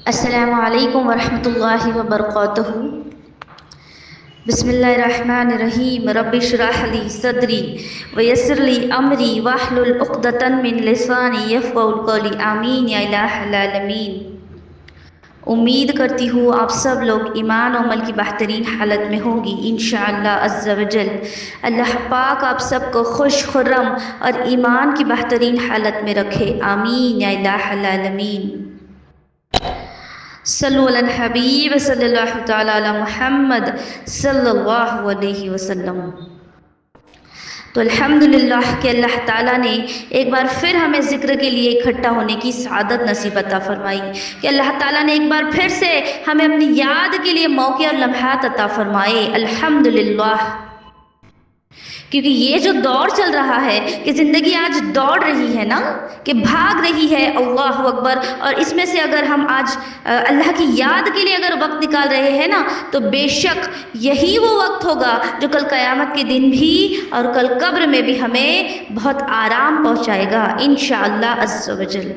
السلام علیکم ورحمۃ اللہ وبرکاتہ۔ بسم اللہ الرحمن الرحیم۔ رب اشرح لی صدری ویسر لی امری واحلل عقدۃ من لسانی یفقہوا قولی، آمین یا الہ العالمین۔ امید کرتی ہوں آپ سب لوگ ایمان و عمل کی بہترین حالت میں ہوں گی انشاءاللہ عز و جل۔ اللہ پاک آپ سب کو خوش خرم اور ایمان کی بہترین حالت میں رکھے، آمین یا الہ العالمین۔ صلو علی الحبیب صلی اللہ تعالی علی محمد صلی اللہ علیہ وسلم۔ تو الحمدللہ کہ اللہ تعالیٰ نے ایک بار پھر ہمیں ذکر کے لیے اکٹھا ہونے کی سعادت نصیب عطا فرمائی، کہ اللہ تعالیٰ نے ایک بار پھر سے ہمیں اپنی یاد کے لیے موقع اور لمحات عطا فرمائے، الحمدللہ۔ کیونکہ یہ جو دور چل رہا ہے کہ زندگی آج دوڑ رہی ہے نا، کہ بھاگ رہی ہے، اللہ اکبر، اور اس میں سے اگر ہم آج اللہ کی یاد کے لیے اگر وقت نکال رہے ہیں نا، تو بے شک یہی وہ وقت ہوگا جو کل قیامت کے دن بھی اور کل قبر میں بھی ہمیں بہت آرام پہنچائے گا انشاءاللہ عز و جل۔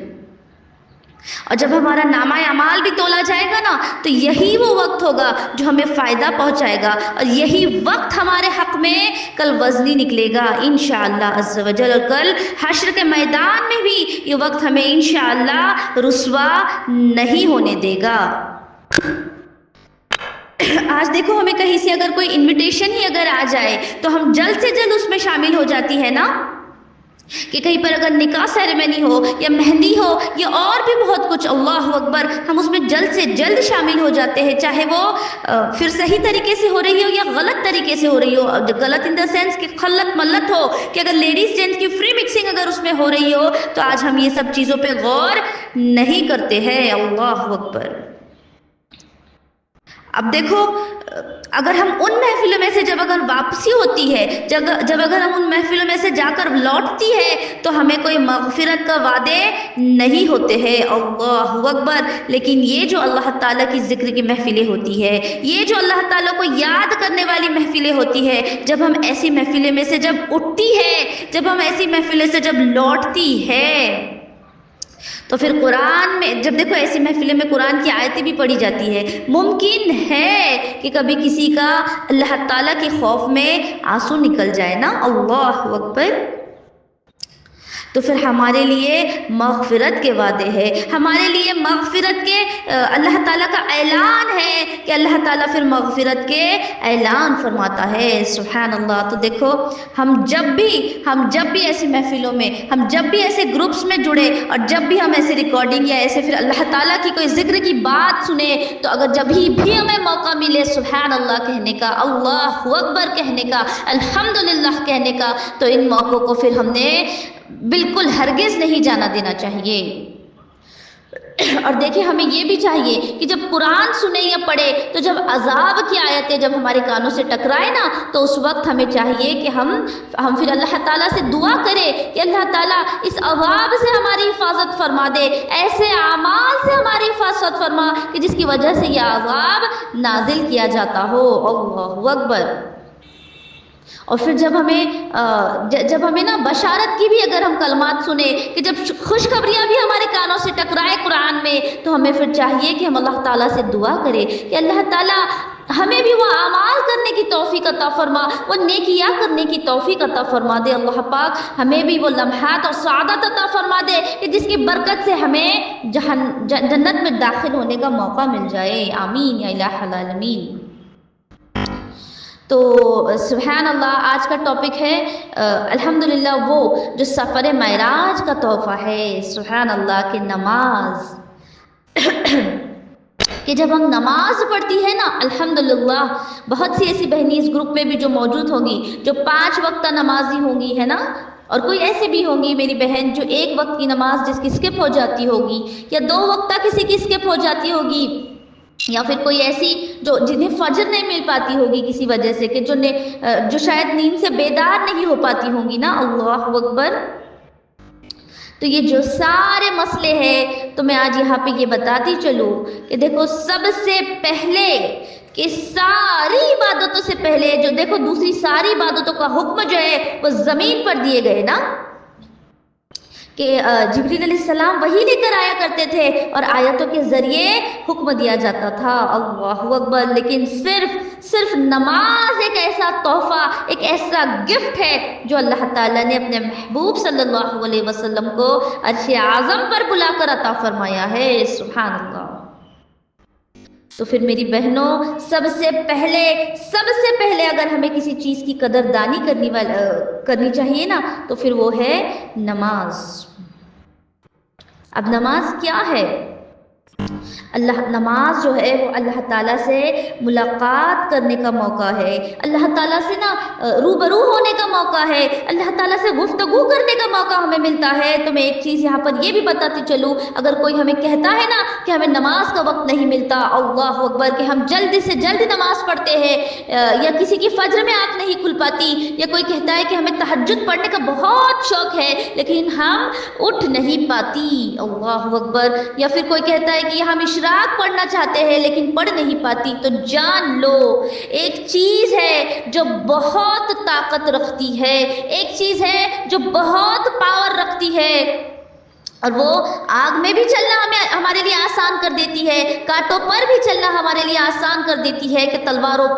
اور جب ہمارا نامہ اعمال بھی تولا جائے گا نا، تو یہی وہ وقت ہوگا جو ہمیں فائدہ پہنچائے گا، اور یہی وقت ہمارے حق میں کل وزنی نکلے گا انشاءاللہ عز و جل۔ اور کل حشر کے میدان میں بھی یہ وقت ہمیں انشاءاللہ رسوا نہیں ہونے دے گا۔ آج دیکھو ہمیں کہیں سے اگر کوئی انویٹیشن ہی اگر آ جائے تو ہم جلد سے جلد اس میں شامل ہو جاتی ہے نا، کہ کہیں پر اگر نکاح سیریمنی ہو یا مہندی ہو یا اور بھی بہت کچھ، اللہ اکبر، ہم اس میں جلد سے جلد شامل ہو جاتے ہیں، چاہے وہ پھر صحیح طریقے سے ہو رہی ہو یا غلط طریقے سے ہو رہی ہو۔ غلط ان دا سینس کہ خلط ملت ہو، کہ اگر لیڈیز جینٹس کی فری مکسنگ اگر اس میں ہو رہی ہو، تو آج ہم یہ سب چیزوں پہ غور نہیں کرتے ہیں، اللہ اکبر۔ اب دیکھو، اگر ہم ان محفلوں میں سے جب اگر واپسی ہوتی ہے، جب اگر ہم ان محفلوں میں سے جا کر لوٹتی ہے، تو ہمیں کوئی مغفرت کا وعدے نہیں ہوتے ہیں، اللہ اکبر۔ لیکن یہ جو اللہ تعالیٰ کی ذکر کی محفلیں ہوتی ہے، یہ جو اللہ تعالیٰ کو یاد کرنے والی محفلیں ہوتی ہے، جب ہم ایسی محفلوں میں سے جب اٹھتی ہے، جب ہم ایسی محفلوں سے جب لوٹتی ہے، تو پھر قرآن میں جب دیکھو ایسی محفلوں میں قرآن کی آیتیں بھی پڑھی جاتی ہے، ممکن ہے کہ کبھی کسی کا اللہ تعالیٰ کے خوف میں آنسو نکل جائے نا، اللہ اکبر۔ تو پھر ہمارے لیے مغفرت کے وعدے ہیں، ہمارے لیے مغفرت کے اللہ تعالیٰ کا اعلان ہے، کہ اللہ تعالیٰ پھر مغفرت کے اعلان فرماتا ہے، سبحان اللہ۔ تو دیکھو ہم جب بھی ایسی محفلوں میں، ہم جب بھی ایسے گروپس میں جڑے، اور جب بھی ہم ایسے ریکارڈنگ یا ایسے پھر اللہ تعالیٰ کی کوئی ذکر کی بات سنیں، تو اگر جب بھی ہمیں موقع ملے سبحان اللہ کہنے کا، اللہ اکبر کہنے کا، الحمدللہ کہنے کا، تو ان موقعوں کو پھر ہم نے بالکل ہرگز نہیں جانا دینا چاہیے۔ اور دیکھیں ہمیں یہ بھی چاہیے کہ جب قرآن سنے یا پڑھے، تو جب عذاب کی آیتیں جب ہمارے کانوں سے ٹکرائے نا، تو اس وقت ہمیں چاہیے کہ ہم پھر اللہ تعالیٰ سے دعا کریں کہ اللہ تعالیٰ اس عذاب سے ہماری حفاظت فرما دے، ایسے اعمال سے ہماری حفاظت فرما کہ جس کی وجہ سے یہ عذاب نازل کیا جاتا ہو، اللہ اکبر۔ اور پھر جب ہمیں نا بشارت کی بھی اگر ہم کلمات سنیں، کہ جب خوشخبریاں بھی ہمارے کانوں سے ٹکرائے قرآن میں، تو ہمیں پھر چاہیے کہ ہم اللہ تعالیٰ سے دعا کریں کہ اللہ تعالیٰ ہمیں بھی وہ اعمال کرنے کی توفیق عطا فرما، وہ نیکیاں کرنے کی توفیق عطا فرما دے، اللہ پاک ہمیں بھی وہ لمحات اور سعادت عطا فرما دے کہ جس کی برکت سے ہمیں جنت میں داخل ہونے کا موقع مل جائے، آمین یا الہ العالمین۔ تو سبحان اللہ، آج کا ٹاپک ہے الحمدللہ وہ جو سفر معراج کا تحفہ ہے، سبحان اللہ، کہ نماز کہ جب ہم نماز پڑھتی ہے نا، الحمدللہ بہت سی ایسی بہنیں اس گروپ میں بھی جو موجود ہوں گی، جو 5 وقتہ نمازی ہوں گی، ہے نا، اور کوئی ایسی بھی ہوں گی میری بہن جو 1 وقت کی نماز جس کی اسکپ ہو جاتی ہوگی، یا 2 وقتہ کسی کی اسکپ ہو جاتی ہوگی، یا پھر کوئی ایسی جنہیں فجر نہیں مل پاتی ہوگی کسی وجہ سے، کہ جو شاید نیند سے بیدار نہیں ہو پاتی ہوں گی نا، اللہ اکبر۔ تو یہ جو سارے مسئلے ہیں، تو میں آج یہاں پہ یہ بتاتی چلوں کہ دیکھو سب سے پہلے کہ ساری عبادتوں سے پہلے جو دیکھو دوسری ساری عبادتوں کا حکم جو ہے وہ زمین پر دیے گئے نا، کہ جبریل علیہ السلام وہی لے کر آیا کرتے تھے اور آیتوں کے ذریعے حکم دیا جاتا تھا، اللہ اکبر۔ لیکن صرف نماز ایک ایسا تحفہ، ایک ایسا گفٹ ہے جو اللہ تعالیٰ نے اپنے محبوب صلی اللہ علیہ وسلم کو عرش اعظم پر بلا کر عطا فرمایا ہے، سبحان اللہ۔ تو پھر میری بہنوں، سب سے پہلے اگر ہمیں کسی چیز کی قدردانی کرنی چاہیے نا، تو پھر وہ ہے نماز۔ اب نماز کیا ہے؟ نماز جو ہے وہ اللہ تعالیٰ سے ملاقات کرنے کا موقع ہے، اللہ تعالیٰ سے نا روبرو ہونے کا موقع ہے، اللہ تعالیٰ سے گفتگو کرنے کا موقع ہمیں ملتا ہے۔ تو میں ایک چیز یہاں پر یہ بھی بتاتی چلوں، اگر کوئی ہمیں کہتا ہے نا کہ ہمیں نماز کا وقت نہیں ملتا، اللہ اکبر، کہ ہم جلد سے جلد نماز پڑھتے ہیں، یا کسی کی فجر میں آنکھ نہیں کھل پاتی، یا کوئی کہتا ہے کہ ہمیں تہجد پڑھنے کا بہت شوق ہے لیکن ہم اٹھ نہیں پاتی، اللہ اکبر، یا پھر کوئی کہتا ہے کہ ہم اشراق پڑھنا چاہتے ہیں لیکن پڑھ نہیں پاتی، تو جان لو ایک چیز ہے جو بہت طاقت رکھتی ہے، ایک چیز ہے جو بہت پاور رکھتی ہے، اور وہ آگ میں بھی چلنا ہمارے لیے آسان کر دیتی ہے، کانٹوں پر بھی چلنا ہمارے لیے آسان کر دیتی ہے، کہ تلواروں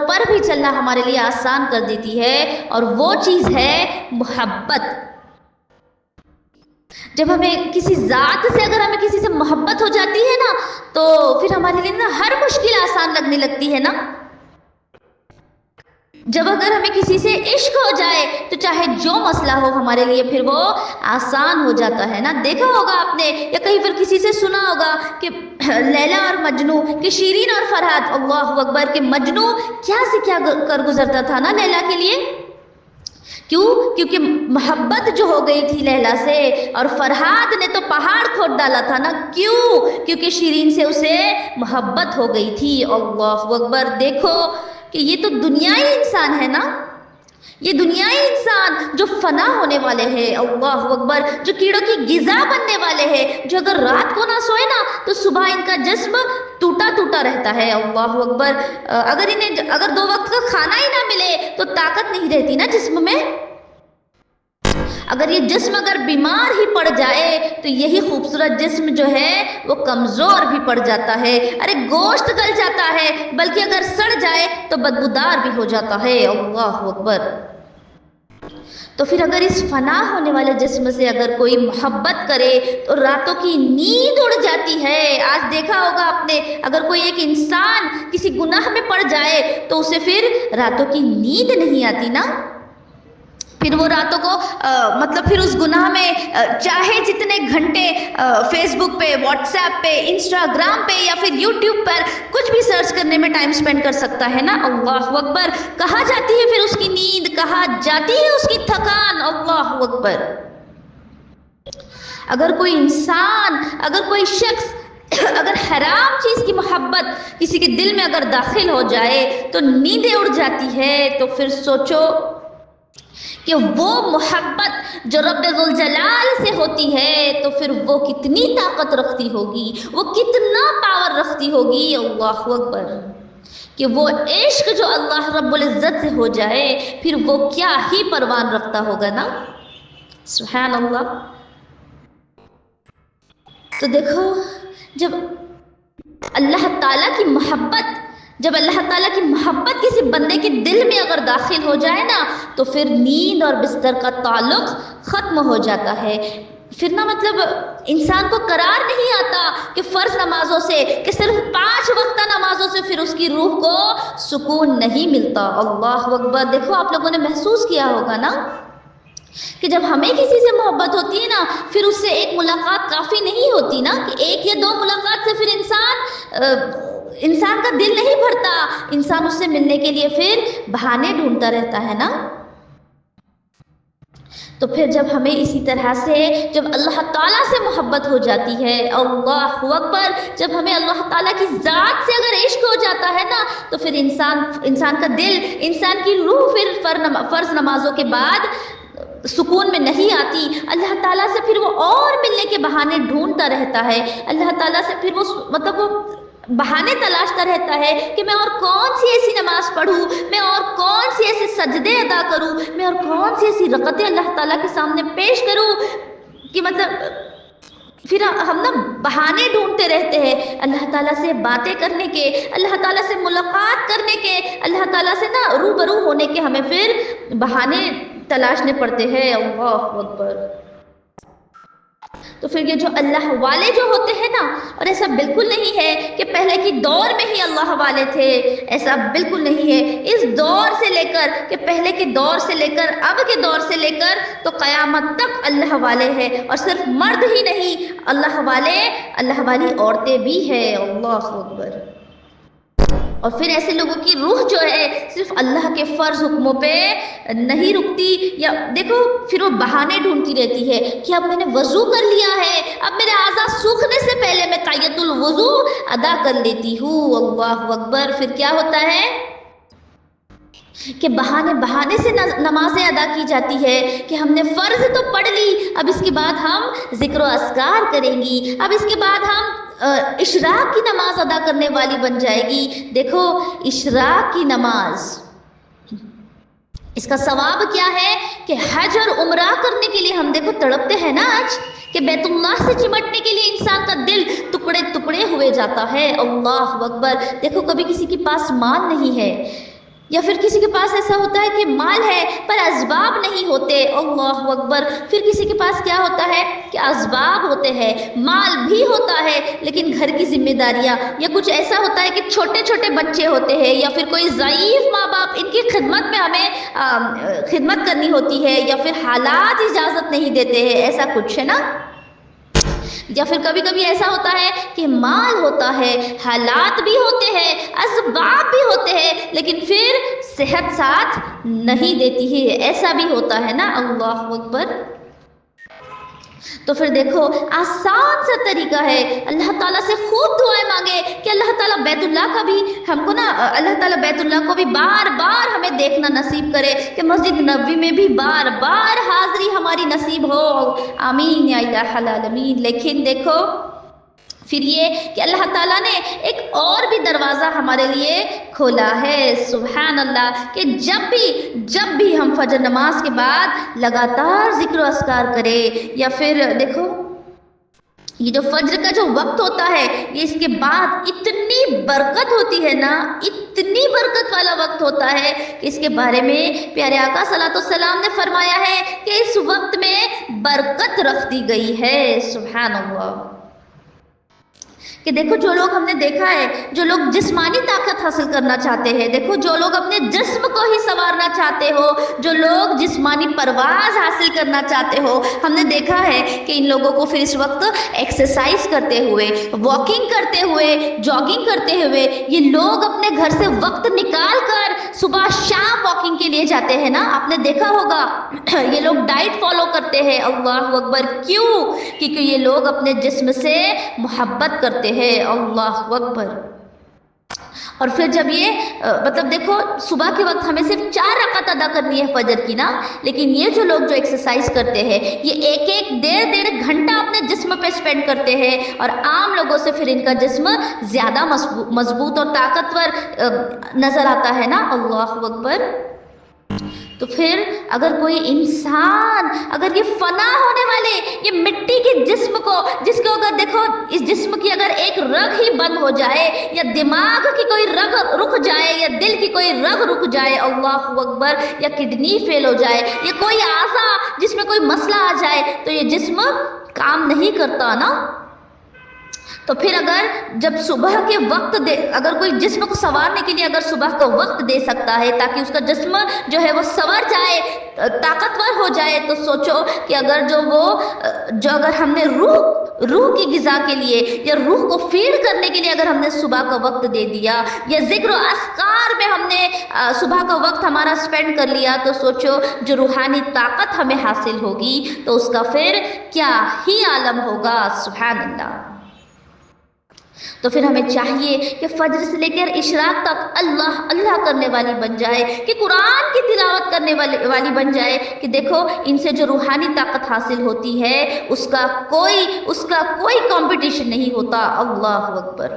پر بھی چلنا ہمارے لیے آسان کر دیتی ہے، اور وہ چیز ہے محبت۔ جب ہمیں کسی ذات سے، اگر ہمیں کسی سے محبت ہو جاتی ہے نا، تو پھر ہمارے لیے نا ہر مشکل آسان لگنے لگتی ہے نا۔ جب اگر ہمیں کسی سے عشق ہو جائے تو چاہے جو مسئلہ ہو ہمارے لیے پھر وہ آسان ہو جاتا ہے نا۔ دیکھا ہوگا آپ نے، یا کہیں پر کسی سے سنا ہوگا کہ لیلا اور مجنو، کہ شیرین اور فرحاد، اللہ اکبر، کہ مجنو کیا سے کیا کر گزرتا تھا نا لیلا کے لیے، کیونکہ محبت جو ہو گئی تھی لیلا سے، اور فرحاد نے تو پہاڑ کھود ڈالا تھا نا، کیونکہ شیرین سے اسے محبت ہو گئی تھی، اللہ اکبر۔ دیکھو کہ یہ تو دنیائی انسان ہے نا، یہ دنیائی انسان جو فنا ہونے والے ہیں، اللہ اکبر، جو کیڑوں کی غذا بننے والے ہیں، جو اگر رات کو نہ سوئے نا تو صبح ان کا جسم ٹوٹا رہتا ہے، اللہ اکبر۔ اگر 2 وقت کا کھانا ہی نہ ملے تو طاقت نہیں رہتی نا جسم میں۔ اگر یہ جسم اگر بیمار ہی پڑ جائے تو یہی خوبصورت جسم جو ہے وہ کمزور بھی پڑ جاتا ہے، ارے گوشت گل جاتا ہے، بلکہ اگر سڑ جائے تو بدبودار بھی ہو جاتا ہے، اللہ اکبر۔ تو پھر اگر اس فنا ہونے والے جسم سے اگر کوئی محبت کرے تو راتوں کی نیند اڑ جاتی ہے۔ آج دیکھا ہوگا آپ نے، اگر کوئی ایک انسان کسی گناہ میں پڑ جائے تو اسے پھر راتوں کی نیند نہیں آتی نا، پھر وہ راتوں کو پھر اس گناہ میں چاہے جتنے گھنٹے فیس بک پہ، واٹس ایپ پہ، انسٹاگرام پہ، یا پھر یوٹیوب پر کچھ بھی سرچ کرنے میں ٹائم سپینڈ کر سکتا ہے نا، اللہ اکبر۔ کہاں جاتی ہے پھر اس کی نیند، کہاں جاتی ہے اس کی تھکان، اللہ اکبر۔ اگر کوئی انسان، اگر کوئی شخص اگر حرام چیز کی محبت کسی کے دل میں اگر داخل ہو جائے تو نیندیں اڑ جاتی ہے، تو پھر سوچو کہ وہ محبت جو رب ذوالجلال سے ہوتی ہے تو پھر وہ کتنی طاقت رکھتی ہوگی، وہ کتنا پاور رکھتی ہوگی، اللہ اکبر۔ کہ وہ عشق جو اللہ رب العزت سے ہو جائے پھر وہ کیا ہی پروان رکھتا ہوگا نا، سبحان اللہ۔ تو دیکھو، جب اللہ تعالیٰ کی محبت کسی بندے کے دل میں اگر داخل ہو جائے نا تو پھر نیند اور بستر کا تعلق ختم ہو جاتا ہے، پھر نا انسان کو قرار نہیں آتا کہ فرض نمازوں سے، کہ صرف 5 وقتہ نمازوں سے پھر اس کی روح کو سکون نہیں ملتا، اللہ اکبر۔ دیکھو آپ لوگوں نے محسوس کیا ہوگا نا کہ جب ہمیں کسی سے محبت ہوتی ہے نا پھر اس سے ایک ملاقات کافی نہیں ہوتی نا، کہ 1 یا 2 ملاقات سے پھر انسان کا دل نہیں بھرتا، انسان اس سے ملنے کے لیے پھر بہانے ڈھونڈتا رہتا ہے نا۔ تو پھر جب ہمیں اسی طرح سے جب اللہ تعالیٰ سے محبت ہو جاتی ہے، اللہ اکبر، جب ہمیں اللہ تعالیٰ کی ذات سے اگر عشق ہو جاتا ہے نا تو پھر انسان کا دل، انسان کی روح پھر فرض نمازوں کے بعد سکون میں نہیں آتی، اللہ تعالیٰ سے پھر وہ اور ملنے کے بہانے ڈھونڈتا رہتا ہے، اللہ تعالیٰ سے پھر وہ بہانے تلاشتا رہتا ہے کہ میں اور کون سی ایسی نماز پڑھوں، میں اور کون سی ایسے سجدے ادا کروں، میں اور کون سی ایسی رکعتیں اللہ تعالیٰ کے سامنے پیش کروں، کہ مطلب پھر ہم نا بہانے ڈھونڈتے رہتے ہیں اللہ تعالیٰ سے باتیں کرنے کے، اللہ تعالیٰ سے ملاقات کرنے کے، اللہ تعالیٰ سے نا روبرو ہونے کے ہمیں پھر بہانے تلاشنے پڑتے ہیں۔ اللہ اکبر۔ تو پھر یہ جو اللہ والے جو ہوتے ہیں نا، اور ایسا بالکل نہیں ہے کہ پہلے کی دور میں ہی اللہ والے تھے، ایسا بالکل نہیں ہے۔ اس دور سے لے کر کہ پہلے کے دور سے لے کر اب کے دور سے لے کر تو قیامت تک اللہ والے ہیں، اور صرف مرد ہی نہیں، اللہ والے اللہ والی عورتیں بھی ہیں۔ اللہ اکبر۔ اور پھر ایسے لوگوں کی روح جو ہے صرف اللہ کے فرض حکموں پہ نہیں رکتی، یا دیکھو پھر وہ بہانے ڈھونڈتی رہتی ہے کہ اب میں نے وضو کر لیا ہے، اب میرے اعضاء سوکھنے سے پہلے میں تحیۃ الوضو ادا کر لیتی ہوں۔ اللہ اکبر۔ پھر کیا ہوتا ہے کہ بہانے سے نمازیں ادا کی جاتی ہے کہ ہم نے فرض تو پڑھ لی، اب اس کے بعد ہم ذکر و اذکار کریں گی، اب اس کے بعد ہم اشراق کی نماز ادا کرنے والی بن جائے گی۔ دیکھو اشراق کی نماز، اس کا ثواب کیا ہے کہ حج اور عمرہ کرنے کے لیے ہم دیکھو تڑپتے ہیں نا آج، کہ بیت اللہ سے چمٹنے کے لیے انسان کا دل ٹکڑے ٹکڑے ہوئے جاتا ہے۔ اللہ اکبر۔ دیکھو کبھی کسی کے پاس مال نہیں ہے، یا پھر کسی کے پاس ایسا ہوتا ہے کہ مال ہے پر اسباب نہیں ہوتے۔ اللہ اکبر۔ پھر کسی کے پاس کیا ہوتا ہے کہ اسباب ہوتے ہیں، مال بھی ہوتا ہے لیکن گھر کی ذمہ داریاں، یا کچھ ایسا ہوتا ہے کہ چھوٹے چھوٹے بچے ہوتے ہیں، یا پھر کوئی ضعیف ماں باپ، ان کی خدمت میں ہمیں خدمت کرنی ہوتی ہے، یا پھر حالات اجازت نہیں دیتے ہیں، ایسا کچھ ہے نا۔ یا پھر کبھی کبھی ایسا ہوتا ہے کہ مال ہوتا ہے، حالات بھی ہوتے ہیں، اسباب بھی ہوتے ہیں، لیکن پھر صحت ساتھ نہیں دیتی ہے، ایسا بھی ہوتا ہے نا۔ اللہ اکبر۔ تو پھر دیکھو آسان سا طریقہ ہے، اللہ تعالیٰ سے خوب دعائیں مانگے کہ اللہ تعالیٰ بیت اللہ کا بھی ہم کو نا، اللہ تعالیٰ بیت اللہ کو بھی بار بار ہمیں دیکھنا نصیب کرے، کہ مسجد نبوی میں بھی بار بار حاضری ہماری نصیب ہو، آمین یا الہ العالمین۔ لیکن دیکھو پھر یہ کہ اللہ تعالیٰ نے ایک اور بھی دروازہ ہمارے لیے کھولا ہے، سبحان اللہ، کہ جب بھی ہم فجر نماز کے بعد لگاتار ذکر و اذکار کریں، یا پھر دیکھو یہ جو فجر کا جو وقت ہوتا ہے، یہ اس کے بعد اتنی برکت ہوتی ہے نا، اتنی برکت والا وقت ہوتا ہے کہ اس کے بارے میں پیارے آقا صلی اللہ علیہ وسلم نے فرمایا ہے کہ اس وقت میں برکت رکھ دی گئی ہے۔ سبحان اللہ۔ کہ دیکھو جو لوگ ہم نے دیکھا ہے، جو لوگ جسمانی طاقت حاصل کرنا چاہتے ہیں، دیکھو جو لوگ اپنے جسم کو ہی سنوارنا چاہتے ہو، جو لوگ جسمانی پرواز حاصل کرنا چاہتے ہو، ہم نے دیکھا ہے کہ ان لوگوں کو پھر اس وقت ایکسرسائز کرتے ہوئے، واکنگ کرتے ہوئے، جاگنگ کرتے ہوئے، یہ لوگ اپنے گھر سے وقت نکال کر صبح شام واکنگ کے لیے جاتے ہیں نا، آپ نے دیکھا ہوگا یہ لوگ ڈائٹ فالو کرتے ہیں۔ اللہ اکبر۔ کیوں؟ کیونکہ یہ لوگ اپنے جسم سے محبت کرتے ہیں۔ اللہ اکبر۔ اور پھر جب یہ مطلب دیکھو صبح کے وقت ہمیں صرف 4 رکعت ادا کرنی ہے فجر کی نا، لیکن یہ جو لوگ جو ایکسرسائز کرتے ہیں، یہ ایک ڈیڑھ گھنٹہ اپنے جسم پہ سپینڈ کرتے ہیں، اور عام لوگوں سے پھر ان کا جسم زیادہ مضبوط اور طاقتور نظر آتا ہے نا۔ اللہ اکبر۔ تو پھر اگر کوئی انسان، اگر یہ فنا ہونے والے یہ مٹی کے جسم کو، جس کو اگر دیکھو اس جسم کی اگر ایک رگ ہی بند ہو جائے، یا دماغ کی کوئی رگ رک جائے، یا دل کی کوئی رگ رک جائے، اللہ اکبر، یا کڈنی فیل ہو جائے، یا کوئی اعضاء جس میں کوئی مسئلہ آ جائے، تو یہ جسم کام نہیں کرتا نا۔ تو پھر اگر جب صبح کے وقت اگر کوئی جسم کو سنوارنے کے لیے اگر صبح کا وقت دے سکتا ہے تاکہ اس کا جسم جو ہے وہ سنور جائے، طاقتور ہو جائے، تو سوچو کہ اگر اگر ہم نے روح کی غذا کے لیے یا روح کو فیڈ کرنے کے لیے اگر ہم نے صبح کا وقت دے دیا، یا ذکر و اذکار میں ہم نے صبح کا وقت ہمارا سپینڈ کر لیا، تو سوچو جو روحانی طاقت ہمیں حاصل ہوگی تو اس کا پھر کیا ہی عالم ہوگا۔ سبحان اللہ۔ تو پھر ہمیں چاہیے کہ فجر سے لے کر اشراق تک اللہ اللہ کرنے والی بن جائے، کہ قرآن کی تلاوت کرنے والی بن جائے، کہ دیکھو ان سے جو روحانی طاقت حاصل ہوتی ہے اس کا کوئی کمپٹیشن نہیں ہوتا۔ اللہ اکبر۔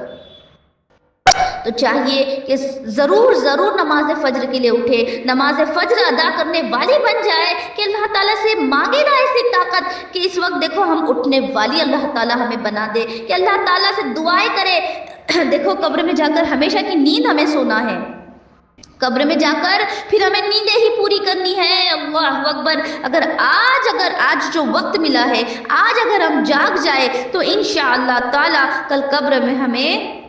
تو چاہیے کہ ضرور ضرور نماز فجر کے لیے اٹھے، نماز فجر ادا کرنے والی بن جائے، کہ اللہ تعالیٰ سے مانگے نا ایسی طاقت کہ اس وقت دیکھو ہم اٹھنے والی اللہ تعالیٰ ہمیں بنا دے، کہ اللہ تعالیٰ سے دعائیں کرے۔ دیکھو قبر میں جا کر ہمیشہ کی نیند ہمیں سونا ہے، قبر میں جا کر پھر ہمیں نیندیں ہی پوری کرنی ہے۔ اللہ اکبر، اگر آج جو وقت ملا ہے، آج اگر ہم جاگ جائے تو انشاءاللہ تعالی کل قبر میں ہمیں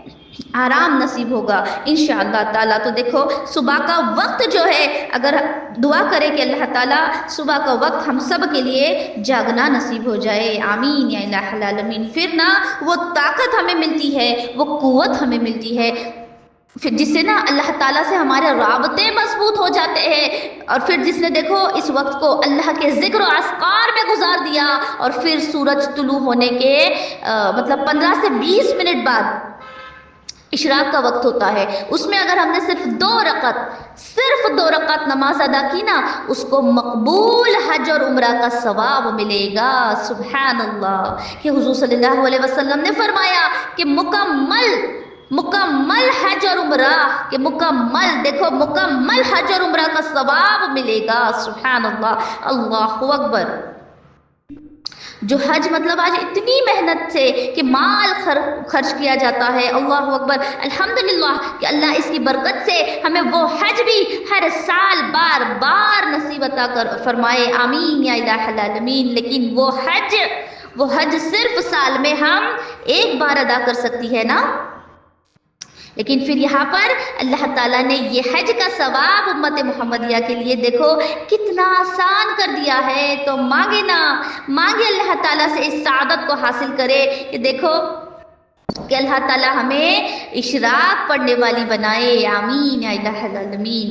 آرام نصیب ہوگا انشاءاللہ تعالیٰ۔ تو دیکھو صبح کا وقت جو ہے، اگر دعا کرے کہ اللہ تعالیٰ صبح کا وقت ہم سب کے لیے جاگنا نصیب ہو جائے، آمین یا الہ العالمین۔ پھر نا وہ طاقت ہمیں ملتی ہے، وہ قوت ہمیں ملتی ہے، پھر جس سے نا اللہ تعالیٰ سے ہمارے رابطے مضبوط ہو جاتے ہیں، اور پھر جس نے دیکھو اس وقت کو اللہ کے ذکر و اذکار میں گزار دیا، اور پھر سورج طلوع ہونے کے 15 سے 20 منٹ بعد اشراق کا وقت ہوتا ہے، اس میں اگر ہم نے صرف دو رکعت نماز ادا کی نا، اس کو مقبول حج اور عمرہ کا ثواب ملے گا۔ سبحان اللہ، کہ حضور صلی اللہ علیہ وسلم نے فرمایا کہ مکمل حج اور عمرہ، کہ مکمل حج اور عمرہ کا ثواب ملے گا۔ سبحان اللہ، اللہ اکبر۔ جو حج آج اتنی محنت سے کہ مال خرچ کیا جاتا ہے، اللہ اکبر، الحمدللہ کہ اللہ اس کی برکت سے ہمیں وہ حج بھی ہر سال بار بار نصیب عطا فرمائے، آمین یا الہ العالمین۔ لیکن وہ حج صرف سال میں ہم ایک بار ادا کر سکتی ہے نا، لیکن پھر یہاں پر اللہ تعالیٰ نے یہ حج کا ثواب امت محمدیہ کے لیے دیکھو کتنا آسان کر دیا ہے۔ تو مانگے اللہ تعالیٰ سے اس سعادت کو حاصل کرے، کہ دیکھو کہ اللہ تعالیٰ ہمیں اشراق پڑھنے والی بنائے، آمین یا الہ العالمین۔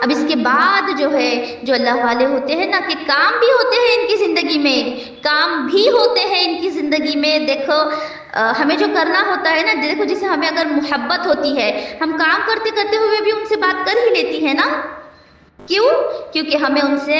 اب اس کے بعد جو اللہ والے ہوتے ہیں نا، کہ کام بھی ہوتے ہیں ان کی زندگی میں، دیکھو ہمیں جو کرنا ہوتا ہے نا، دیکھو جسے ہمیں اگر محبت ہوتی ہے، ہم کام کرتے کرتے ہوئے بھی ان سے بات کر ہی لیتی ہے نا، کیونکہ ہمیں ان سے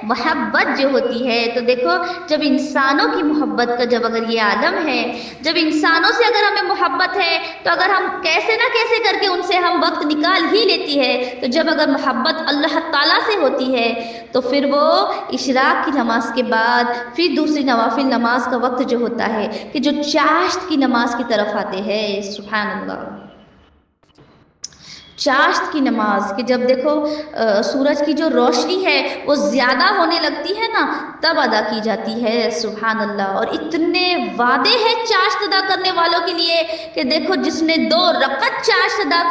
محبت جو ہوتی ہے۔ تو دیکھو جب انسانوں کی محبت کا اگر یہ عالم ہے، جب انسانوں سے اگر ہمیں محبت ہے، تو اگر ہم کیسے نہ کیسے کر کے ان سے ہم وقت نکال ہی لیتی ہے، تو جب اگر محبت اللہ تعالیٰ سے ہوتی ہے تو پھر وہ اشراق کی نماز کے بعد پھر دوسری نوافل نماز کا وقت جو ہوتا ہے، کہ جو چاشت کی نماز کی طرف آتے ہیں، سبحان اللہ، چاشت کی نماز، کہ جب دیکھو سورج کی جو روشنی ہے وہ زیادہ ہونے لگتی ہے نا، تب ادا کی جاتی ہے، سبحان اللہ۔ اور اتنے وعدے ہیں چاشت ادا کرنے والوں کے لیے، کہ دیکھو جس نے 2 رکعت چاشت ادا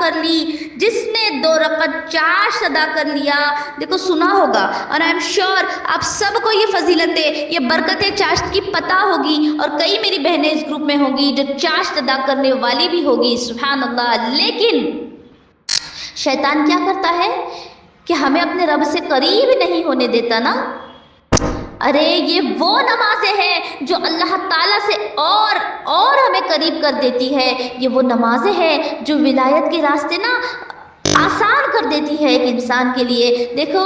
کر لیا، دیکھو سنا ہوگا، اور آئی ایم شیور آپ سب کو یہ فضیلتیں، یہ برکتیں چاشت کی پتہ ہوگی، اور کئی میری بہنیں اس گروپ میں ہوں گی جو چاشت ادا کرنے والی بھی ہوگی، سبحان اللہ۔ لیکن شیطان کیا کرتا ہے کہ ہمیں اپنے رب سے قریب نہیں ہونے دیتا نا۔ ارے یہ وہ نمازیں ہیں جو اللہ تعالیٰ سے اور ہمیں قریب کر دیتی ہے، یہ وہ نمازیں ہیں جو ولایت کے راستے نا آسان کر دیتی ہے ایک انسان کے لیے۔ دیکھو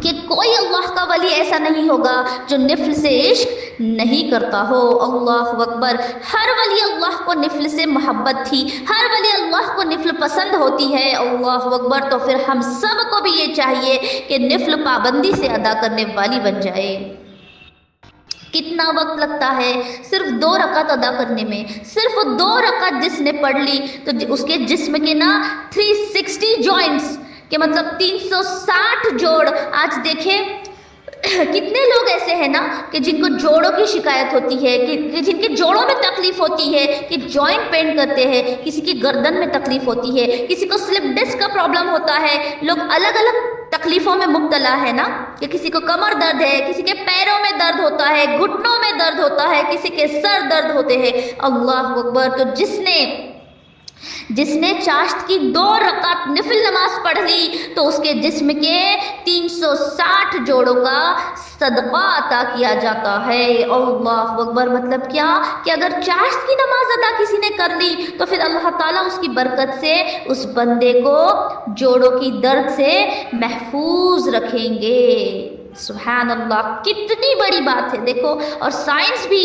کہ کوئی اللہ کا ولی ایسا نہیں ہوگا جو نفل سے عشق نہیں کرتا ہو، اللہ اکبر۔ ہر ولی اللہ کو نفل سے محبت تھی، ہر ولی اللہ کو نفل پسند ہوتی ہے، اللہ اکبر۔ تو پھر ہم سب کو بھی یہ چاہیے کہ نفل پابندی سے ادا کرنے والی بن جائے۔ کتنا وقت لگتا ہے صرف 2 رکعت ادا کرنے میں، صرف 2 رکعت جس نے پڑھ لی تو اس کے جسم کے نا 360 جوائنٹس، کہ 360 جوڑ۔ آج دیکھیں کتنے لوگ ایسے ہیں نا کہ جن کو جوڑوں کی شکایت ہوتی ہے، کہ جن کے جوڑوں میں تکلیف ہوتی ہے، کہ جوائنٹ پین کرتے ہیں، کسی کی گردن میں تکلیف ہوتی ہے، کسی کو سلپ ڈسک کا پرابلم ہوتا ہے، لوگ الگ الگ تکلیفوں میں مبتلا ہے نا، کہ کسی کو کمر درد ہے، کسی کے پیروں میں درد ہوتا ہے، گھٹنوں میں درد ہوتا ہے، کسی کے سر درد ہوتے ہیں، اللہ اکبر۔ تو جس نے چاشت کی 2 رکعت نفل نماز پڑھ لی تو اس کے جسم کے 360 جوڑوں کا صدقہ عطا کیا جاتا ہے، اللہ اکبر۔ مطلب کیا کہ اگر چاشت کی نماز ادا کسی نے کر لی تو پھر اللہ تعالیٰ اس کی برکت سے اس بندے کو جوڑوں کی درد سے محفوظ رکھیں گے، سبحان اللہ۔ کتنی بڑی بات ہے دیکھو، اور سائنس بھی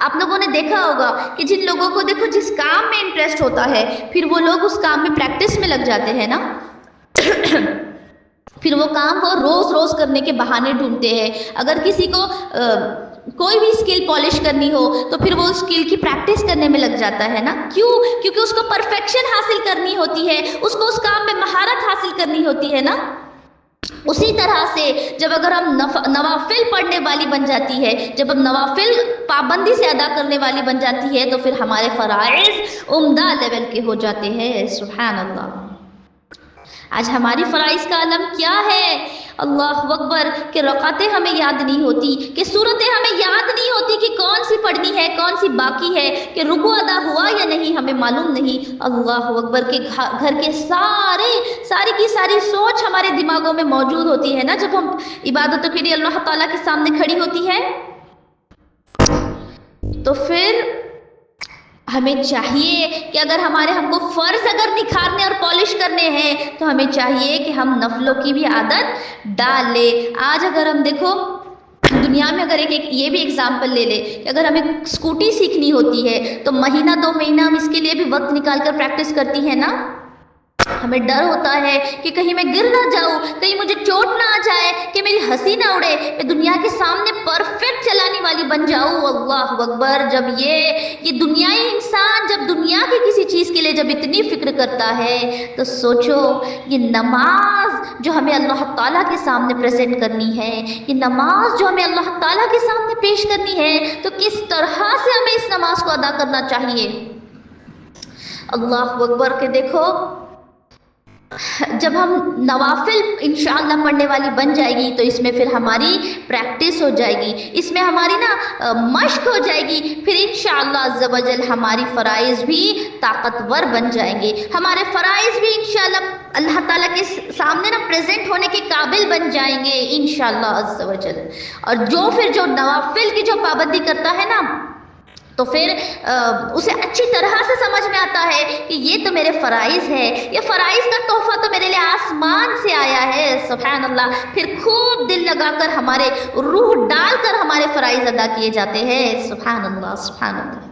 آپ لوگوں نے دیکھا ہوگا کہ جن لوگوں کو دیکھو جس کام میں انٹرسٹ ہوتا ہے پھر وہ لوگ اس کام میں پریکٹس میں لگ جاتے ہیں نا پھر وہ کام وہ روز روز کرنے کے بہانے ڈھونڈتے ہیں. اگر کسی کو کوئی بھی اسکل پالش کرنی ہو تو پھر وہ اسکل کی پریکٹس کرنے میں لگ جاتا ہے نا. کیوں؟ کیونکہ اس کو پرفیکشن حاصل کرنی ہوتی ہے، اس کو اس کام میں مہارت حاصل کرنی ہوتی ہے نا. اسی طرح سے جب اگر ہم نوافل پڑھنے والی بن جاتی ہے، جب ہم نوافل پابندی سے ادا کرنے والی بن جاتی ہے تو پھر ہمارے فرائض عمدہ لیول کے ہو جاتے ہیں. سبحان اللہ. آج ہماری فرائض کا عالم کیا ہے؟ اللہ اکبر. کہ رکعتیں ہمیں یاد نہیں ہوتی، کہ سورتیں ہمیں یاد نہیں ہوتی کہ کون سی پڑھنی ہے کون سی باقی ہے، کہ رکوع ادا ہوا یا نہیں ہمیں معلوم نہیں. اللہ اکبر. کہ گھر کے ساری کی ساری سوچ ہمارے دماغوں میں موجود ہوتی ہے نا جب ہم عبادتوں کے لیے اللہ تعالیٰ کے سامنے کھڑی ہوتی ہے. تو پھر ہمیں چاہیے کہ اگر ہم کو فرض اگر نکھارنے اور پالش کرنے ہیں تو ہمیں چاہیے کہ ہم نفلوں کی بھی عادت ڈال لیں. آج اگر ہم دیکھو دنیا میں اگر ایک یہ بھی اگزامپل لے لے کہ اگر ہمیں اسکوٹی سیکھنی ہوتی ہے تو مہینہ 2 مہینہ ہم اس کے لیے بھی وقت نکال کر پریکٹس کرتی ہیں نا. ہمیں ڈر ہوتا ہے کہ کہیں میں گر نہ جاؤں، کہیں مجھے چوٹ نہ آ جائے، کہ میری ہنسی نہ اڑے، میں دنیا کے سامنے پرفیکٹ چلانے والی بن جاؤں. اللہ اکبر. جب یہ دنیائی انسان جب دنیا کی کسی چیز کے لیے جب اتنی فکر کرتا ہے تو سوچو یہ نماز جو ہمیں اللہ تعالیٰ کے سامنے پریزنٹ کرنی ہے، یہ نماز جو ہمیں اللہ تعالیٰ کے سامنے پیش کرنی ہے تو کس طرح سے ہمیں اس نماز کو ادا کرنا چاہیے. اللہ اکبر. کہ دیکھو جب ہم نوافل انشاءاللہ پڑھنے والی بن جائے گی تو اس میں پھر ہماری پریکٹس ہو جائے گی، اس میں ہماری مشق ہو جائے گی. پھر انشاءاللہ عز و جل ہماری فرائض بھی طاقتور بن جائیں گے، ہمارے فرائض بھی انشاءاللہ اللہ تعالیٰ کے سامنے پریزنٹ ہونے کے قابل بن جائیں گے انشاءاللہ عز و جل. اور جو نوافل کی جو پابندی کرتا ہے نا تو پھر اسے اچھی طرح سے سمجھ میں آتا ہے کہ یہ تو میرے فرائض ہے، یہ فرائض کا تحفہ تو میرے لیے آسمان سے آیا ہے. سبحان اللہ. پھر خوب دل لگا کر ہمارے روح ڈال کر ہمارے فرائض ادا کیے جاتے ہیں. سبحان اللہ. سبحان اللہ.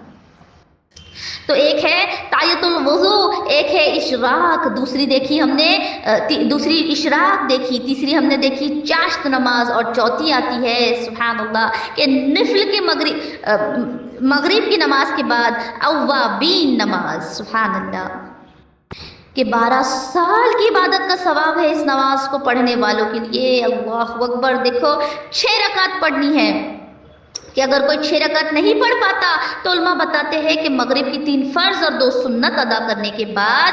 تو ایک ہے تایت الوضو، ایک ہے اشراق، دوسری اشراق دیکھی، تیسری ہم نے دیکھی چاشت نماز، اور چوتھی آتی ہے سبحان اللہ کہ نفل کے مغرب کی نماز کے بعد اوابین نماز. سبحان اللہ. کہ 12 سال کی عبادت کا ثواب ہے اس نماز کو پڑھنے والوں کے لیے. اللہ اکبر. دیکھو 6 رکعت پڑھنی ہے کہ اگر کوئی 6 رکعت نہیں پڑھ پاتا تو علماء بتاتے ہیں کہ مغرب کی 3 فرض اور 2 سنت ادا کرنے کے بعد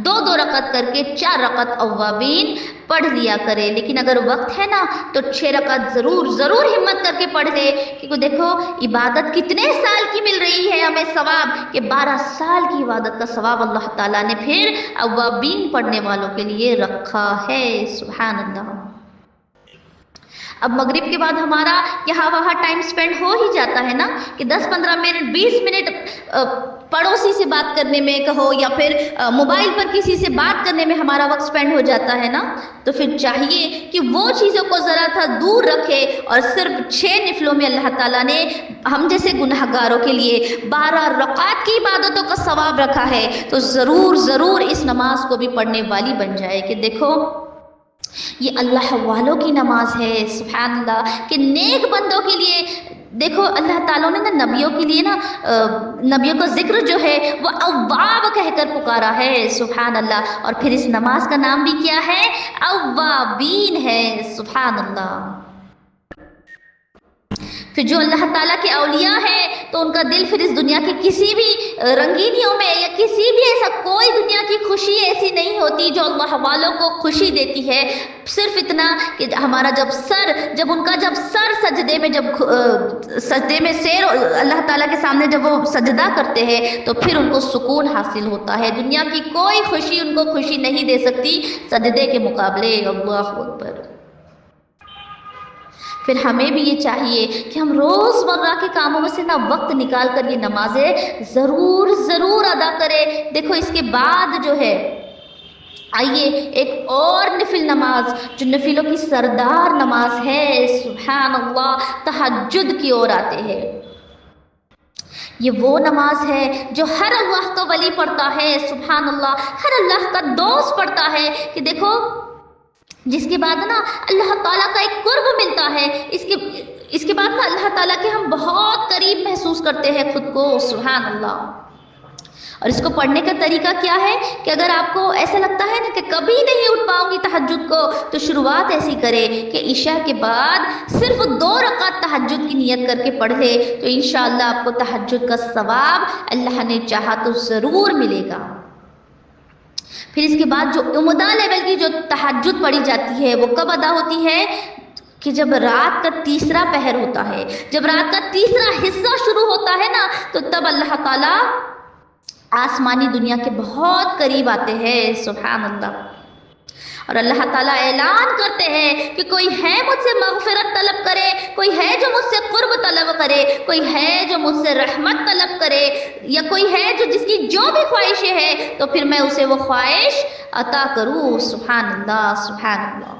2 رکعت کر کے 4 رکعت اوابین پڑھ لیا کرے. لیکن اگر وقت ہے نا تو 6 رکعت ضرور ہمت کر کے پڑھ لے، کیونکہ دیکھو عبادت کتنے سال کی مل رہی ہے ہمیں ثواب، کہ 12 سال کی عبادت کا ثواب اللہ تعالیٰ نے پھر اوابین پڑھنے والوں کے لیے رکھا ہے. سبحان اللہ. اب مغرب کے بعد ہمارا یہاں وہاں ٹائم سپینڈ ہو ہی جاتا ہے نا کہ 10-15 منٹ 20 منٹ پڑوسی سے بات کرنے میں کہو یا پھر موبائل پر کسی سے بات کرنے میں ہمارا وقت سپینڈ ہو جاتا ہے نا. تو پھر چاہیے کہ وہ چیزوں کو ذرا تھا دور رکھے اور صرف 6 نفلوں میں اللہ تعالیٰ نے ہم جیسے گناہگاروں کے لیے 12 رکعات کی عبادتوں کا ثواب رکھا ہے. تو ضرور اس نماز کو بھی پڑھنے والی بن جائے کہ دیکھو یہ اللہ والوں کی نماز ہے. سبحان اللہ. کہ نیک بندوں کے لیے دیکھو اللہ تعالیٰ نے نبیوں کے لیے نبیوں کا ذکر جو ہے وہ اواب کہہ کر پکارا ہے. سبحان اللہ. اور پھر اس نماز کا نام بھی کیا ہے؟ اوابین ہے. سبحان اللہ. پھر جو اللہ تعالیٰ کے اولیاء ہیں تو ان کا دل پھر اس دنیا کی کسی بھی رنگینیوں میں یا کسی بھی ایسا کوئی دنیا کی خوشی ایسی نہیں ہوتی جو اللہ والوں کو خوشی دیتی ہے. صرف اتنا کہ ہمارا جب ان کا سر سجدے میں سیر اللہ تعالیٰ کے سامنے جب وہ سجدہ کرتے ہیں تو پھر ان کو سکون حاصل ہوتا ہے. دنیا کی کوئی خوشی ان کو خوشی نہیں دے سکتی سجدے کے مقابلے. اللہ اکبر. پھر ہمیں بھی یہ چاہیے کہ ہم روزمرہ کے کاموں میں سے وقت نکال کر یہ نمازیں ضرور ادا کریں. دیکھو اس کے بعد جو ہے آئیے ایک اور نفل نماز جو نفلوں کی سردار نماز ہے. سبحان اللہ. تہجد کی اور آتے ہیں. یہ وہ نماز ہے جو ہر اللہ کا ولی پڑھتا ہے، سبحان اللہ، ہر اللہ کا دوست پڑھتا ہے، کہ دیکھو جس کے بعد نا اللہ تعالیٰ کا ایک قرب ملتا ہے، اس کے بعد نا اللہ تعالیٰ کے ہم بہت قریب محسوس کرتے ہیں خود کو، سبحان اللہ۔ اور اس کو پڑھنے کا طریقہ کیا ہے کہ اگر آپ کو ایسا لگتا ہے نا کہ کبھی نہیں اٹھ پاؤں گی تہجد کو، تو شروعات ایسی کرے کہ عشاء کے بعد صرف 2 رکعت تہجد کی نیت کر کے پڑھ لے، تو انشاءاللہ آپ کو تہجد کا ثواب اللہ نے چاہا تو ضرور ملے گا۔ پھر اس کے بعد جو عمدہ لیول کی جو تہجد پڑھی جاتی ہے وہ کب ادا ہوتی ہے؟ کہ جب رات کا تیسرا پہر ہوتا ہے، جب رات کا تیسرا حصہ شروع ہوتا ہے نا، تو تب اللہ تعالیٰ آسمانی دنیا کے بہت قریب آتے ہیں، سبحان اللہ۔ اور اللہ تعالیٰ اعلان کرتے ہیں کہ کوئی ہے مجھ سے مغفرت طلب کرے، کوئی ہے جو مجھ سے قرب طلب کرے، کوئی ہے جو مجھ سے رحمت طلب کرے، یا کوئی ہے جو جس کی جو بھی خواہشیں ہیں تو پھر میں اسے وہ خواہش عطا کروں، سبحان اللہ، سبحان اللہ۔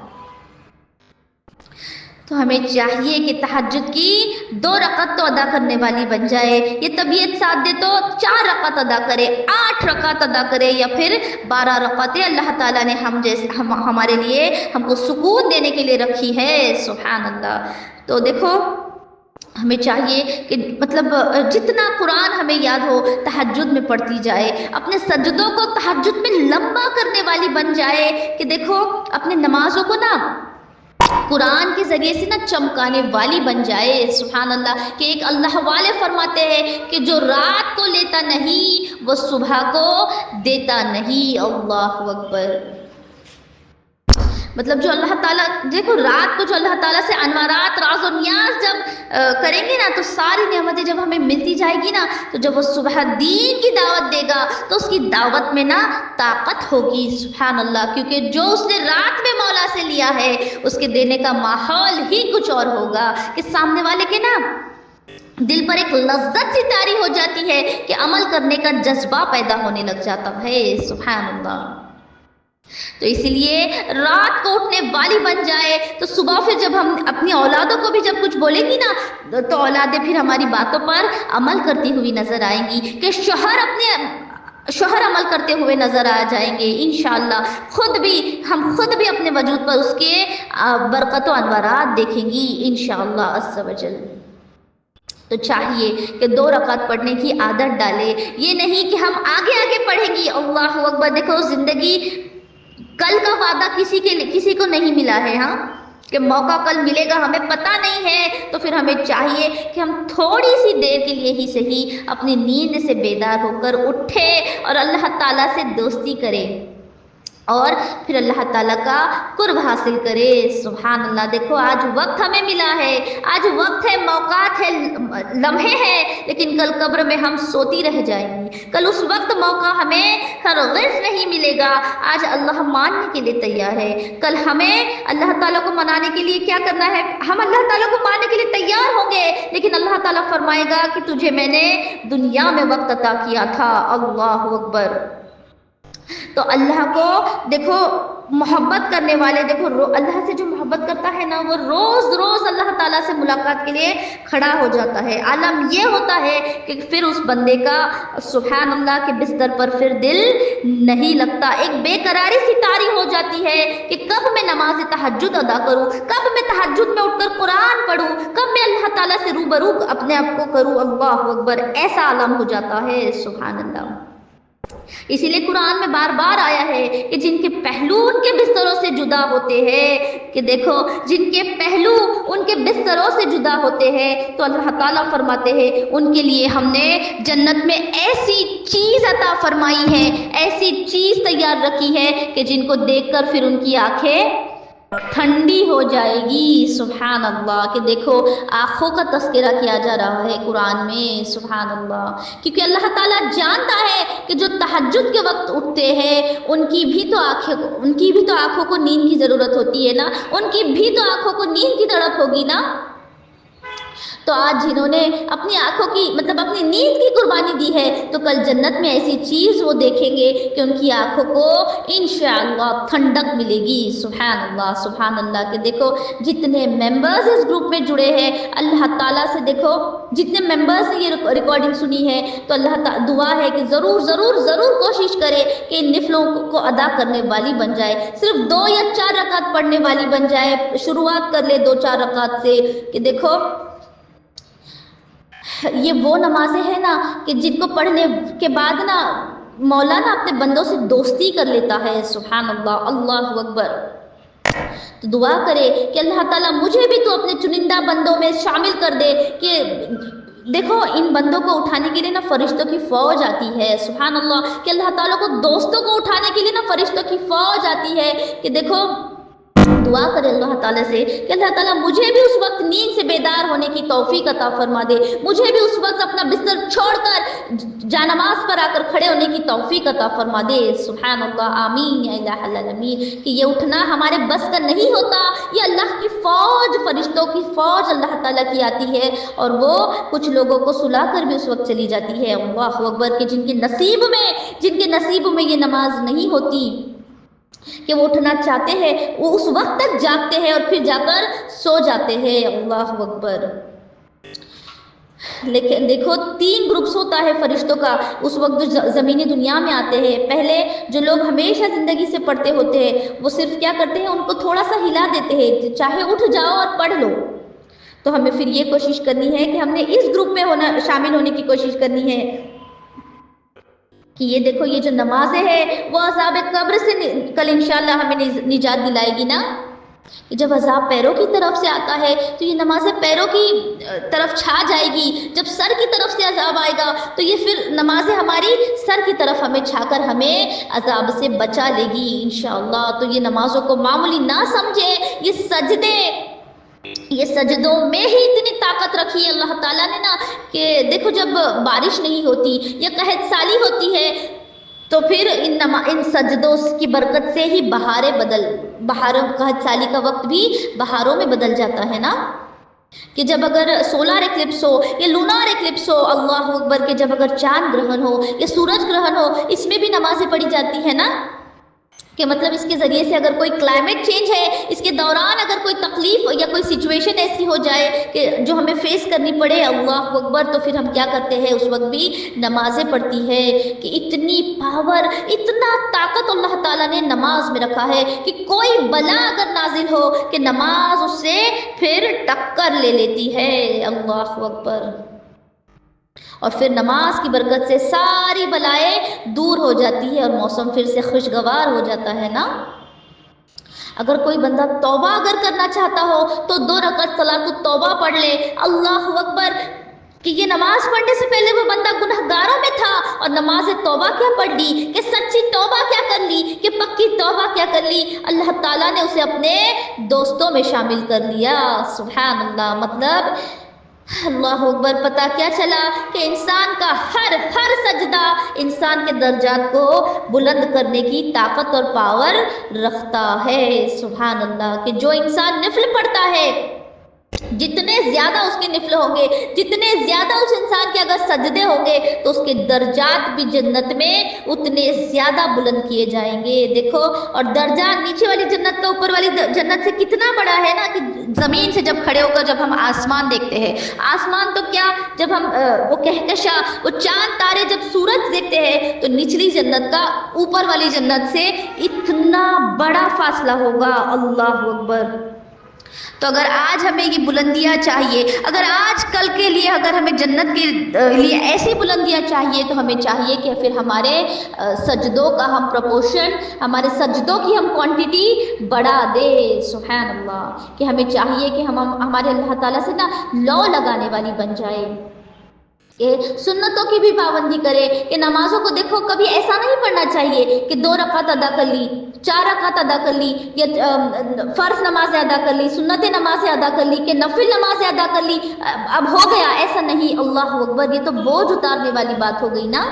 تو ہمیں چاہیے کہ تہجد کی 2 رکعت تو ادا کرنے والی بن جائے، یہ طبیعت ساتھ دے تو 4 رکعت ادا کرے، 8 رکعت ادا کرے، یا پھر 12 رکعتیں اللہ تعالیٰ نے ہمارے لیے ہم کو سکون دینے کے لیے رکھی ہے، سبحان اللہ۔ تو دیکھو ہمیں چاہیے کہ مطلب جتنا قرآن ہمیں یاد ہو تہجد میں پڑھتی جائے، اپنے سجدوں کو تہجد میں لمبا کرنے والی بن جائے، کہ دیکھو اپنے نمازوں کو نا قرآن کے ذریعے سے نا چمکانے والی بن جائے، سبحان اللہ۔ کہ ایک اللہ والے فرماتے ہیں کہ جو رات کو لیتا نہیں وہ صبح کو دیتا نہیں، اللہ اکبر۔ مطلب جو اللہ تعالیٰ، دیکھو رات کو جو اللہ تعالیٰ سے انوارات راز و نیاز جب کریں گے نا، تو ساری نعمتیں جب ہمیں ملتی جائے گی نا، تو جب وہ صبح دین کی دعوت دے گا تو اس کی دعوت میں نا طاقت ہوگی، سبحان اللہ۔ کیونکہ جو اس نے رات میں مولا سے لیا ہے اس کے دینے کا ماحول ہی کچھ اور ہوگا، کہ سامنے والے کے نا دل پر ایک لذت سی طاری ہو جاتی ہے کہ عمل کرنے کا جذبہ پیدا ہونے لگ جاتا ہے، سبحان اللہ۔ تو اسی لیے رات کو اٹھنے والی بن جائے، تو صبح پھر جب ہم اپنی اولادوں کو بھی جب کچھ بولیں گی نا، تو اولادیں پھر ہماری باتوں پر عمل کرتی ہوئی نظر آئیں گی، کہ شوہر عمل کرتے ہوئے نظر آ جائیں گے انشاءاللہ، ہم خود بھی اپنے وجود پر اس کے برکت و انوارات دیکھیں گی انشاءاللہ عز و جل۔ تو چاہیے کہ 2 رکعت پڑھنے کی عادت ڈالے، یہ نہیں کہ ہم آگے آگے پڑھیں گی، اللہ اکبر۔ دیکھو زندگی کل کا وعدہ کسی کو نہیں ملا ہے، ہاں، کہ موقع کل ملے گا ہمیں پتہ نہیں ہے، تو پھر ہمیں چاہیے کہ ہم تھوڑی سی دیر کے لیے ہی صحیح اپنی نیند سے بیدار ہو کر اٹھے اور اللہ تعالیٰ سے دوستی کریں، اور پھر اللہ تعالیٰ کا قرب حاصل کرے، سبحان اللہ۔ دیکھو آج وقت ہمیں ملا ہے، آج وقت ہے، موقعات ہے، لمحے ہیں، لیکن کل قبر میں ہم سوتی رہ جائیں گی، کل اس وقت موقع ہمیں ہرگز نہیں ملے گا۔ آج اللہ ماننے کے لیے تیار ہے، کل ہمیں اللہ تعالیٰ کو منانے کے لیے کیا کرنا ہے؟ ہم اللہ تعالیٰ کو ماننے کے لیے تیار ہوں گے، لیکن اللہ تعالیٰ فرمائے گا کہ تجھے میں نے دنیا میں وقت عطا کیا تھا، اللہ اکبر۔ تو اللہ کو دیکھو محبت کرنے والے، دیکھو اللہ سے جو محبت کرتا ہے نا، وہ روز روز اللہ تعالیٰ سے ملاقات کے لیے کھڑا ہو جاتا ہے۔ عالم یہ ہوتا ہے کہ پھر اس بندے کا سبحان اللہ کے بستر پر پھر دل نہیں لگتا، ایک بے قراری سی طاری ہو جاتی ہے کہ کب میں نماز تہجد ادا کروں، کب میں تہجد میں اٹھ کر قرآن پڑھوں، کب میں اللہ تعالیٰ سے روبرو اپنے آپ کو کروں، اللہ اکبر۔ ایسا عالم ہو جاتا ہے، سبحان اللہ۔ اسی لیے قرآن میں بار بار آیا ہے کہ جن کے پہلو ان کے بستروں سے جدا ہوتے ہیں، کہ دیکھو جن کے پہلو ان کے بستروں سے جدا ہوتے ہیں، تو اللہ تعالیٰ فرماتے ہیں ان کے لیے ہم نے جنت میں ایسی چیز عطا فرمائی ہے، ایسی چیز تیار رکھی ہے کہ جن کو دیکھ کر پھر ان کی آنکھیں ٹھنڈی ہو جائے گی، سبحان اللہ۔ کہ دیکھو آنکھوں کا تذکرہ کیا جا رہا ہے قرآن میں، سبحان اللہ، کیونکہ اللہ تعالیٰ جانتا ہے کہ جو تہجد کے وقت اٹھتے ہیں ان کی بھی تو آنکھوں کو نیند کی ضرورت ہوتی ہے نا، ان کی بھی تو آنکھوں کو نیند کی تڑپ ہوگی نا۔ تو آج جنہوں نے اپنی آنکھوں کی مطلب اپنی نیند کی قربانی دی ہے تو کل جنت میں ایسی چیز وہ دیکھیں گے کہ ان کی آنکھوں کو انشاءاللہ ٹھنڈک ملے گی۔ سبحان اللہ کہ دیکھو جتنے ممبرز اس گروپ میں جڑے ہیں اللہ تعالیٰ سے، دیکھو جتنے ممبرز نے یہ ریکارڈنگ سنی ہے تو اللہ تعالیٰ دعا ہے کہ ضرور ضرور ضرور کوشش کرے کہ ان نفلوں کو ادا کرنے والی بن جائے، صرف 2 یا 4 رکعت پڑھنے والی بن جائے، شروعات کر لے 2-4 رکعت سے، کہ دیکھو یہ وہ نمازیں ہیں نا کہ جن کو پڑھنے کے بعد نا مولا نا اپنے بندوں سے دوستی کر لیتا ہے۔ سبحان اللہ، اللہ اکبر۔ تو دعا کرے کہ اللہ تعالیٰ مجھے بھی تو اپنے چنندہ بندوں میں شامل کر دے، کہ دیکھو ان بندوں کو اٹھانے کے لیے نا فرشتوں کی فوج آتی ہے۔ سبحان اللہ کہ اللہ تعالیٰ کو دوستوں کو اٹھانے کے لیے نا فرشتوں کی فوج آتی ہے، کہ دیکھو دعا کرے اللہ تعالیٰ سے کہ اللہ تعالیٰ مجھے بھی اس وقت نیند سے بیدار ہونے کی توفیق عطا فرما دے، مجھے بھی اس وقت اپنا بستر چھوڑ کر جانماز پر آ کر کھڑے ہونے کی توفیق عطا فرما دے۔ سبحان اللہ، آمین یا الہ العالمین۔ کہ یہ اٹھنا ہمارے بس کا نہیں ہوتا، یہ اللہ کی فوج، فرشتوں کی فوج اللہ تعالیٰ کی آتی ہے، اور وہ کچھ لوگوں کو سلا کر بھی اس وقت چلی جاتی ہے۔ اللہ اکبر کہ جن کے نصیب میں یہ نماز نہیں ہوتی کہ وہ اٹھنا چاہتے ہیں، وہ اس وقت تک جاگتے ہیں اور پھر جا کر سو جاتے ہیں۔ اللہ اکبر۔ لیکن دیکھو 3 گروپس ہوتا ہے فرشتوں کا اس وقت جو زمینی دنیا میں آتے ہیں۔ پہلے جو لوگ ہمیشہ زندگی سے پڑھتے ہوتے ہیں وہ صرف کیا کرتے ہیں، ان کو تھوڑا سا ہلا دیتے ہیں، چاہے اٹھ جاؤ اور پڑھ لو۔ تو ہمیں پھر یہ کوشش کرنی ہے کہ ہم نے اس گروپ میں شامل ہونے کی کوشش کرنی ہے کہ یہ دیکھو یہ جو نمازیں ہیں وہ عذاب قبر سے کل انشاءاللہ ہمیں نجات دلائے گی نا، کہ جب عذاب پیروں کی طرف سے آتا ہے تو یہ نمازیں پیروں کی طرف چھا جائے گی، جب سر کی طرف سے عذاب آئے گا تو یہ پھر نمازیں ہماری سر کی طرف ہمیں چھا کر ہمیں عذاب سے بچا لے گی انشاءاللہ۔ تو یہ نمازوں کو معمولی نہ سمجھے، یہ سجدوں میں ہی اتنی طاقت رکھی ہے اللہ تعالیٰ نے نا، کہ دیکھو جب بارش نہیں ہوتی یا قحط سالی ہوتی ہے تو پھر ان سجدوں کی برکت سے ہی بہاروں قحط سالی کا وقت بھی بہاروں میں بدل جاتا ہے نا، کہ جب اگر سولار ایکلپس ہو یا لونار ایکلپس ہو، اللہ اکبر، کہ جب اگر چاند گرہن ہو یا سورج گرہن ہو، اس میں بھی نمازیں پڑھی جاتی ہے نا، کہ مطلب اس کے ذریعے سے اگر کوئی کلائمیٹ چینج ہے، اس کے دوران اگر کوئی تکلیف یا کوئی سچویشن ایسی ہو جائے کہ جو ہمیں فیس کرنی پڑے، اللہ اکبر، تو پھر ہم کیا کرتے ہیں، اس وقت بھی نمازیں پڑھتی ہے، کہ اتنی پاور، اتنا طاقت اللہ تعالیٰ نے نماز میں رکھا ہے کہ کوئی بلا اگر نازل ہو کہ نماز اس سے پھر ٹکر لے لیتی ہے۔ اللہ اکبر۔ اور پھر نماز کی برکت سے ساری بلائیں دور ہو جاتی ہے اور موسم پھر سے خوشگوار ہو جاتا ہے نا۔ اگر کوئی بندہ توبہ اگر کرنا چاہتا ہو تو 2 رکعت صلاۃ التوبہ پڑھ لے۔ اللہ اکبر، کہ یہ نماز پڑھنے سے پہلے وہ بندہ گنہگاروں میں تھا اور نماز توبہ کیا پڑھ لی، کہ سچی توبہ کیا کر لی، کہ پکی توبہ کیا کر لی، اللہ تعالیٰ نے اسے اپنے دوستوں میں شامل کر لیا۔ سبحان اللہ۔ مطلب اللہ اکبر، پتہ کیا چلا کہ انسان کا ہر سجدہ انسان کے درجات کو بلند کرنے کی طاقت اور پاور رکھتا ہے۔ سبحان اللہ۔ کہ جو انسان نفل پڑھتا ہے، جتنے زیادہ اس کے نفل ہوں گے، جتنے زیادہ اس انسان کے اگر سجدے ہوں گے تو اس کے درجات بھی جنت میں اتنے زیادہ بلند کیے جائیں گے۔ دیکھو، اور درجہ نیچے والی جنت کا اوپر والی جنت سے کتنا بڑا ہے نا، کہ زمین سے جب کھڑے ہو کر جب ہم آسمان دیکھتے ہیں، آسمان تو کیا، جب ہم وہ کہکشاں، وہ چاند تارے، جب سورج دیکھتے ہیں تو نچلی جنت کا اوپر والی جنت سے اتنا بڑا فاصلہ ہوگا۔ اللہ اکبر۔ تو اگر آج ہمیں یہ بلندیاں چاہیے، اگر آج کل کے لیے اگر ہمیں جنت کے لیے ایسی بلندیاں چاہیے، تو ہمیں چاہیے کہ پھر ہمارے سجدوں کا ہم پروپورشن، ہمارے سجدوں کی ہم کوانٹٹی بڑھا دے۔ سبحان اللہ۔ کہ ہمیں چاہیے کہ ہم ہمارے اللہ تعالیٰ سے نا لو لگانے والی بن جائے، کہ سنتوں کی بھی پابندی کرے، کہ نمازوں کو دیکھو کبھی ایسا نہیں پڑھنا چاہیے کہ 2 رکعت ادا کر لی، 4 رکعت ادا کر لی، یا فرض نمازیں ادا کر لی، سنت نمازیں ادا کر لی، کہ نفل نمازیں ادا کر لی، اب ہو گیا، ایسا نہیں۔ اللہ اکبر، یہ تو بوجھ اتارنے والی بات ہو گئی نا۔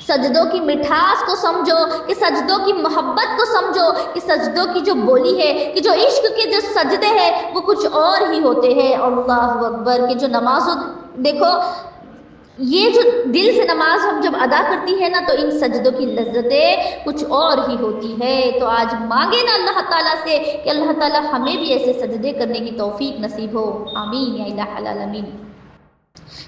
سجدوں کی مٹھاس کو سمجھو، کہ سجدوں کی محبت کو سمجھو، کہ سجدوں کی جو بولی ہے، کہ جو عشق کے جو سجدے ہیں وہ کچھ اور ہی ہوتے ہیں۔ اللہ اکبر، کہ جو نماز دیکھو، یہ جو دل سے نماز ہم جب ادا کرتی ہے نا تو ان سجدوں کی لذتیں کچھ اور ہی ہوتی ہے۔ تو آج مانگے نا اللہ تعالیٰ سے کہ اللہ تعالیٰ ہمیں بھی ایسے سجدے کرنے کی توفیق نصیب ہو، آمین یا الہ العالمین۔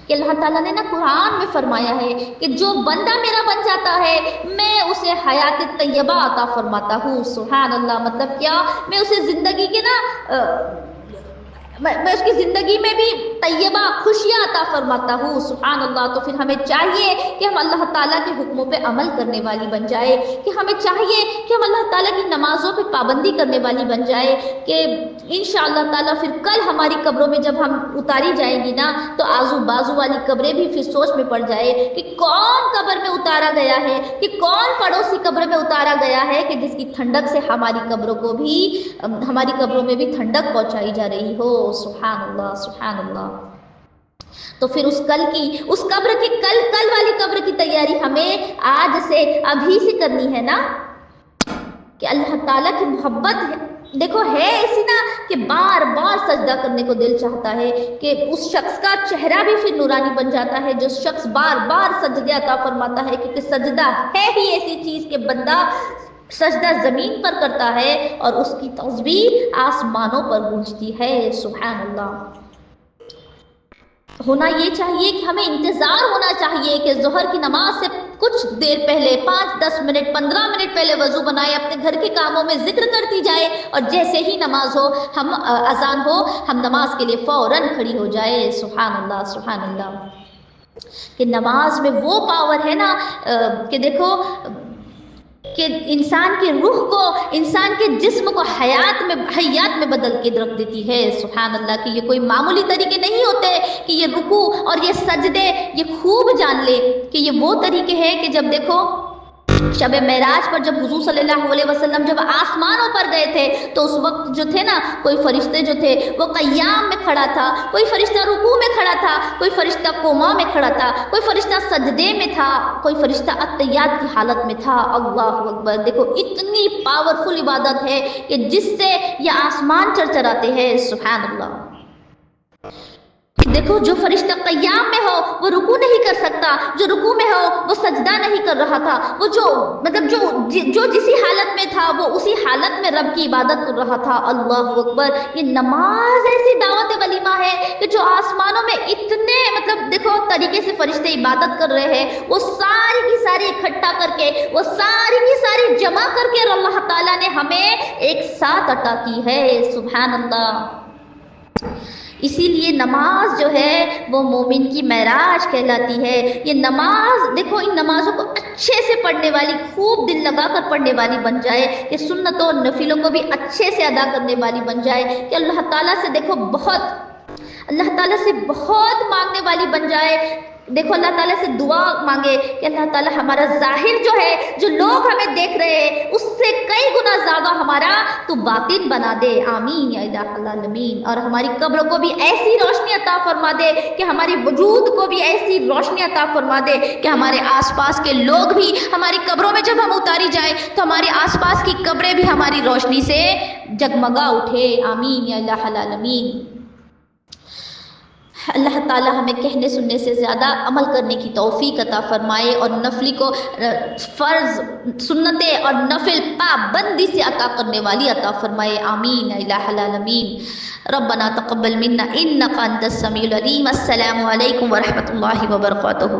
کہ اللہ تعالیٰ نے نا قرآن میں فرمایا ہے کہ جو بندہ میرا بن جاتا ہے میں اسے حیات طیبہ عطا فرماتا ہوں۔ سبحان اللہ، مطلب کیا؟ میں اسے زندگی کے نا میں اس کی زندگی میں بھی طیبہ خوشیاں عطا فرماتا ہوں۔ سبحان اللہ۔ تو پھر ہمیں چاہیے کہ ہم اللہ تعالیٰ کے حکموں پہ عمل کرنے والی بن جائے، کہ ہمیں چاہیے کہ ہم اللہ تعالیٰ کی نمازوں پہ پابندی کرنے والی بن جائے، کہ انشاءاللہ تعالیٰ پھر کل ہماری قبروں میں جب ہم اتاری جائیں گی نا تو آزو بازو والی قبریں بھی پھر سوچ میں پڑ جائے کہ کون قبر میں اتارا گیا ہے، کہ کون پڑوسی قبر میں اتارا گیا ہے، کہ جس کی ٹھنڈک سے ہماری قبروں میں بھی ٹھنڈک پہنچائی جا رہی ہو۔ سبحان اللہ، سبحان اللہ۔ تو پھر اس قبر کی کل والی قبر کی تیاری ہمیں آج سے ابھی سے کرنی ہے نا، کہ اللہ تعالیٰ کی محبت ہے دیکھو ہے ایسی نا کہ بار بار سجدہ کرنے کو دل چاہتا ہے، کہ اس شخص کا چہرہ بھی پھر نورانی بن جاتا ہے جو شخص بار بار سجدے عطا فرماتا ہے، کیونکہ سجدہ ہے ہی ایسی چیز کہ بندہ سجدہ زمین پر کرتا ہے اور اس کی تسبیح آسمانوں پر گونجتی ہے۔ سبحان اللہ۔ ہونا یہ چاہیے کہ ہمیں انتظار ہونا چاہیے کہ ظہر کی نماز سے کچھ دیر پہلے 5-10 منٹ 15 منٹ پہلے وضو بنائے، اپنے گھر کے کاموں میں ذکر کرتی جائے، اور جیسے ہی نماز ہو اذان ہو ہم نماز کے لیے فوراً کھڑی ہو جائے۔ سبحان اللہ، سبحان اللہ۔ کہ نماز میں وہ پاور ہے نا کہ دیکھو کہ انسان کی روح کو، انسان کے جسم کو حیات میں بدل کے رکھ دیتی ہے۔ سبحان اللہ۔ کہ یہ کوئی معمولی طریقے نہیں ہوتے، کہ یہ رکوع اور یہ سجدے یہ خوب جان لے کہ یہ وہ طریقے ہیں کہ جب دیکھو شب معراج پر جب حضور صلی اللہ علیہ وسلم جب آسمانوں پر گئے تھے تو اس وقت جو تھے نا کوئی فرشتے جو تھے وہ قیام میں کھڑا تھا، کوئی فرشتہ رکوع میں کھڑا تھا، کوئی فرشتہ قوما میں کھڑا تھا، کوئی فرشتہ سجدے میں تھا، کوئی فرشتہ اتحیات کی حالت میں تھا۔ اللہ اکبر۔ دیکھو اتنی پاورفل عبادت ہے کہ جس سے یہ آسمان چرچراتے ہیں۔ سبحان اللہ۔ دیکھو جو فرشتہ قیام میں ہو وہ رکوع نہیں کر سکتا، جو رکوع میں ہو وہ سجدہ نہیں کر رہا تھا، وہ جو جسی حالت میں تھا وہ اسی حالت میں رب کی عبادت کر رہا تھا۔ اللہ اکبر۔ یہ نماز ایسی دعوت ولیمہ ہے کہ جو آسمانوں میں اتنے دیکھو طریقے سے فرشتے عبادت کر رہے ہیں، وہ ساری کی ساری اکٹھا کر کے، وہ ساری کی ساری جمع کر کے اللہ تعالیٰ نے ہمیں ایک ساتھ عطا کی ہے۔ سبحان اللہ۔ اسی لیے نماز جو ہے وہ مومن کی معراج کہلاتی ہے۔ یہ نماز دیکھو ان نمازوں کو اچھے سے پڑھنے والی، خوب دل لگا کر پڑھنے والی بن جائے، کہ سنتوں اور نفلوں کو بھی اچھے سے ادا کرنے والی بن جائے، کہ اللہ تعالیٰ سے دیکھو اللہ تعالیٰ سے بہت مانگنے والی بن جائے۔ دیکھو اللہ تعالیٰ سے دعا مانگے کہ اللہ تعالیٰ ہمارا ظاہر جو ہے، جو لوگ ہمیں دیکھ رہے ہیں اس سے کئی گنا زیادہ ہمارا تو باطن بنا دے، آمین یا الہ العالمین۔ اور ہماری قبر کو بھی ایسی روشنی عطا فرما دے، کہ ہمارے وجود کو بھی ایسی روشنی عطا فرما دے کہ ہمارے آس پاس کے لوگ بھی ہماری قبروں میں جب ہم اتاری جائیں تو ہمارے آس پاس کی قبریں بھی ہماری روشنی سے جگمگا اٹھے، آمین یا الہ العالمین۔ اللہ تعالیٰ ہمیں کہنے سننے سے زیادہ عمل کرنے کی توفیق عطا فرمائے، اور نفلی کو فرض، سنتیں اور نفل پابندی سے عطا کرنے والی عطا فرمائے، آمین یا الہ العالمین۔ ربنا تقبل منا انک انت السمیع العلیم۔ السلام علیکم ورحمۃ اللہ وبرکاتہ۔